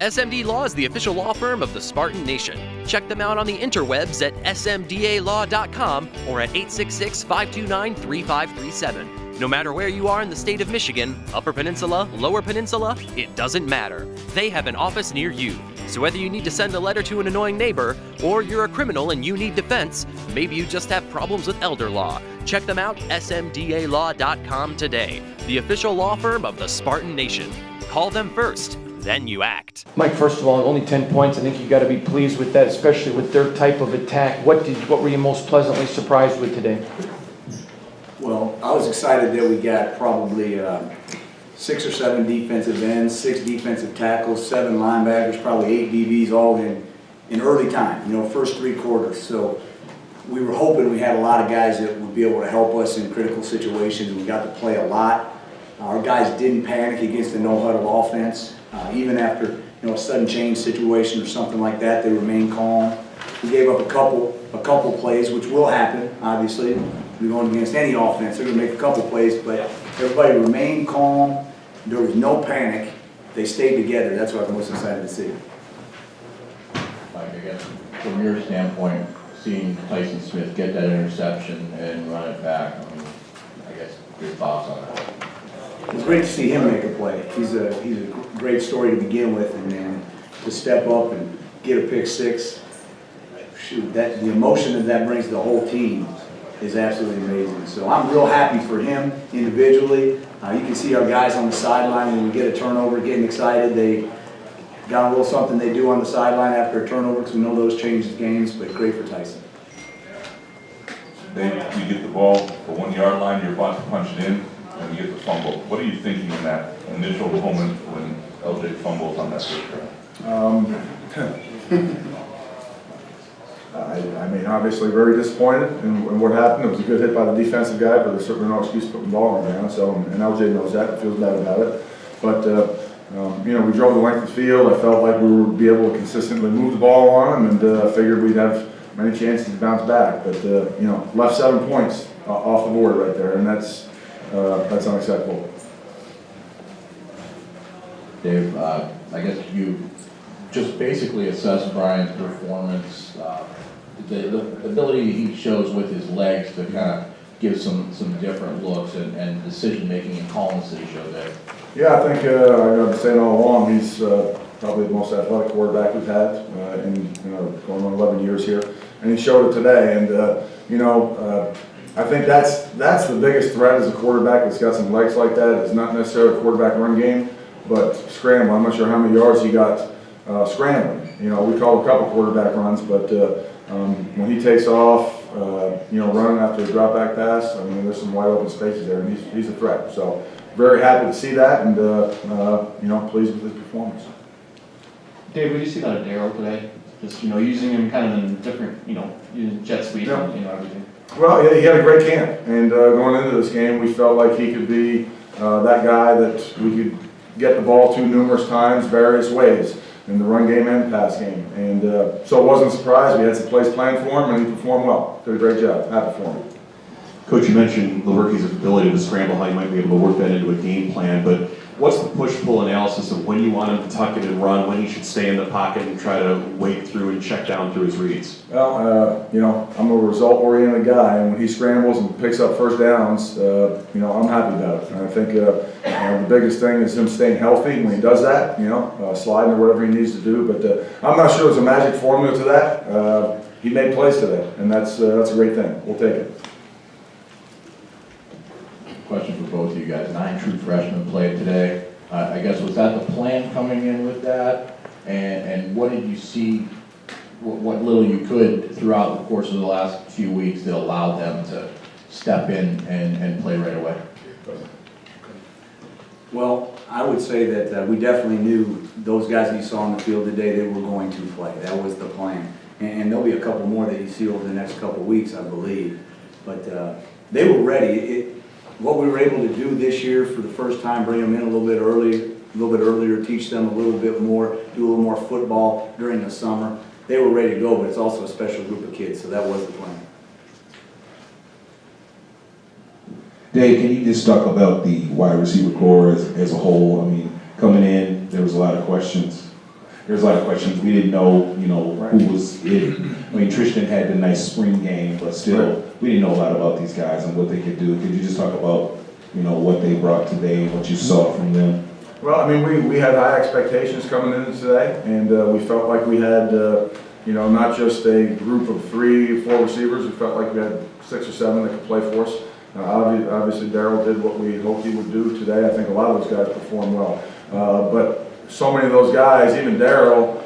SMD Law is the official law firm of the Spartan Nation. Check them out on the interwebs at smdalaw.com or at 866-529-3537. No matter where you are in the state of Michigan, Upper Peninsula, Lower Peninsula, it doesn't matter. They have an office near you. So whether you need to send a letter to an annoying neighbor, or you're a criminal and you need defense, maybe you just have problems with elder law, check them out, smdalaw.com today. The official law firm of the Spartan Nation. Call them first, then you act. Mike, first of all, only 10 points. I think you got to be pleased with that, especially with their type of attack. What were you most pleasantly surprised with today? Well, I was excited that we got probably 6 or 7 defensive ends, 6 defensive tackles, 7 linebackers, probably 8 DBs, all in early time, first 3 quarters. So we were hoping we had a lot of guys that would be able to help us in critical situations. We got to play a lot. Our guys didn't panic against the no-huddle offense. Even after a sudden change situation or something like that, they remained calm. We gave up a couple plays, which will happen, obviously. We're going against any offense, they're going to make a couple plays, but everybody remained calm. There was no panic. They stayed together. That's what I was most excited to see. Mike, I guess from your standpoint, seeing Tyson Smith get that interception and run it back, I guess your thoughts on that? It's great to see him make a play. He's a great story to begin with, and then to step up and get a pick 6. Shoot, the emotion that brings to the whole team is absolutely amazing. So I'm real happy for him individually. You can see our guys on the sideline when we get a turnover getting excited. They got a little something they do on the sideline after a turnover because we know those changes games, but great for Tyson. Then you get the ball for 1 yard line, you're about to punch it in, and you get the fumble. What are you thinking in that initial moment when LJ fumbles on that first drive? I mean, obviously very disappointed in what happened. It was a good hit by the defensive guy, but there's certainly no excuse putting the ball on the ground. So, and LJ knows that and feels bad about it. But, we drove the length of the field. I felt like we would be able to consistently move the ball on them, and figured we'd have many chances to bounce back. But, left 7 points off the board right there, and that's unacceptable. Dave, I guess you just basically assess Brian's performance, the ability he shows with his legs to kind of give some different looks and decision-making and calmness that he showed there. Yeah, I think I've been saying all along, he's probably the most athletic quarterback we've had in going on 11 years here, and he showed it today. And I think that's the biggest threat as a quarterback that's got some legs like that. It's not necessarily a quarterback run game, but scramble. I'm not sure how many yards he got scrambling. We call a couple quarterback runs, but when he takes off, running after a drop back pass, I mean, there's some wide open spaces there, and he's a threat. So very happy to see that, and pleased with his performance. Dave, what did you see out of Darryl today? Just using him kind of in different, using jet sweep and everything. Well, yeah, he had a great camp, and going into this game, we felt like he could be that guy that we could get the ball to numerous times, various ways, in the run game and pass game. And so it wasn't a surprise. We had some plays planned for him, and he performed well. Did a great job. Happy for him. Coach, you mentioned Lewerke's ability to scramble, how you might be able to work that into a game plan, but what's the push-pull analysis of when you want him to tuck it and run, when he should stay in the pocket and try to wade through and check down through his reads? Well, I'm a result-oriented guy, and when he scrambles and picks up first downs, I'm happy about it. And I think the biggest thing is him staying healthy when he does that, sliding or whatever he needs to do. But I'm not sure there's a magic formula to that. He made plays today, and that's a great thing. We'll take it. Question for both of you guys. 9 true freshmen played today. I guess, was that the plan coming in with that? And what did you see, what little you could throughout the course of the last few weeks that allowed them to step in and play right away? Well, I would say that we definitely knew those guys that you saw on the field today, they were going to play. That was the plan. And there'll be a couple more that you see over the next couple of weeks, I believe. But they were ready. What we were able to do this year for the first time, bring them in a little bit earlier, teach them a little bit more, do a little more football during the summer. They were ready to go, but it's also a special group of kids, so that was the plan. Dave, can you just talk about the wide receiver core as a whole? I mean, coming in, there was a lot of questions there's a lot of questions. We didn't know, you know, who was it. I mean, Tristan had the nice spring game, but still, we didn't know a lot about these guys and what they could do. Could you just talk about, you know, what they brought today, what you saw from them? Well, I mean, we had high expectations coming in today, and we felt like we had, you know, not just a group of 3 or 4 receivers. We felt like we had 6 or 7 that could play for us. Obviously, Darryl did what we hoped he would do today. I think a lot of those guys performed well. But so many of those guys, even Darryl,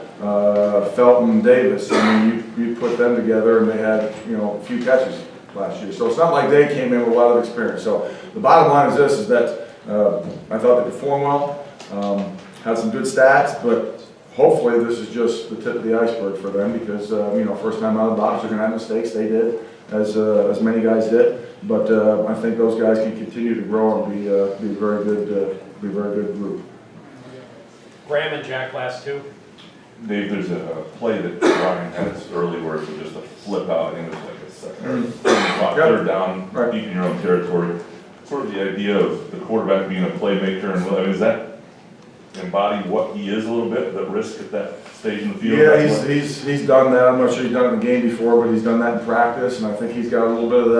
Felton, Davis, I mean, you put them together and they had, you know, a few catches last year. So it's not like they came in with a lot of experience. So the bottom line is this, is that I thought they performed well, had some good stats, but hopefully this is just the tip of the iceberg for them because, you know, first time out of the box, they're going to have mistakes. They did, as many guys did. But I think those guys can continue to grow and be a very good group. Graham and Jack last 2. Dave, there's a play that Ryan had early where it was just a flip out, I think it was like a second or third down, deep in your own territory. Sort of the idea of the quarterback being a playmaker, and I mean, does that embody what he is a little bit, the risk at that stage in the field? Yeah, he's done that. I'm not sure he's done it in the game before, but he's done that in practice, and I think he's got a little bit of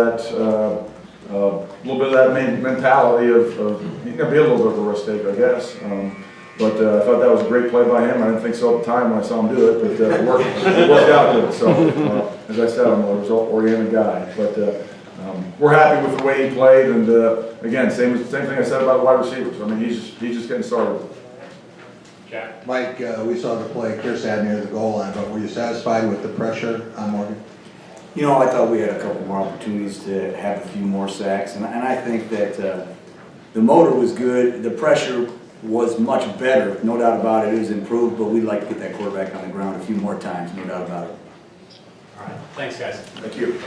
that, mentality of he's gonna be a little bit of a risk taker, I guess. But I thought that was a great play by him. I didn't think so at the time when I saw him do it, but it worked out good. So, as I said, I'm a result-oriented guy. But we're happy with the way he played, and again, same thing I said about wide receivers. I mean, he's just getting started. Jack. Mike, we saw the play Chris had near the goal line, but were you satisfied with the pressure on Morgan? You know, I thought we had a couple more opportunities to have a few more sacks, and I think that the motor was good, the pressure was much better, no doubt about it. It was improved, but we'd like to get that quarterback on the ground a few more times, no doubt about it. All right. Thanks, guys. Thank you.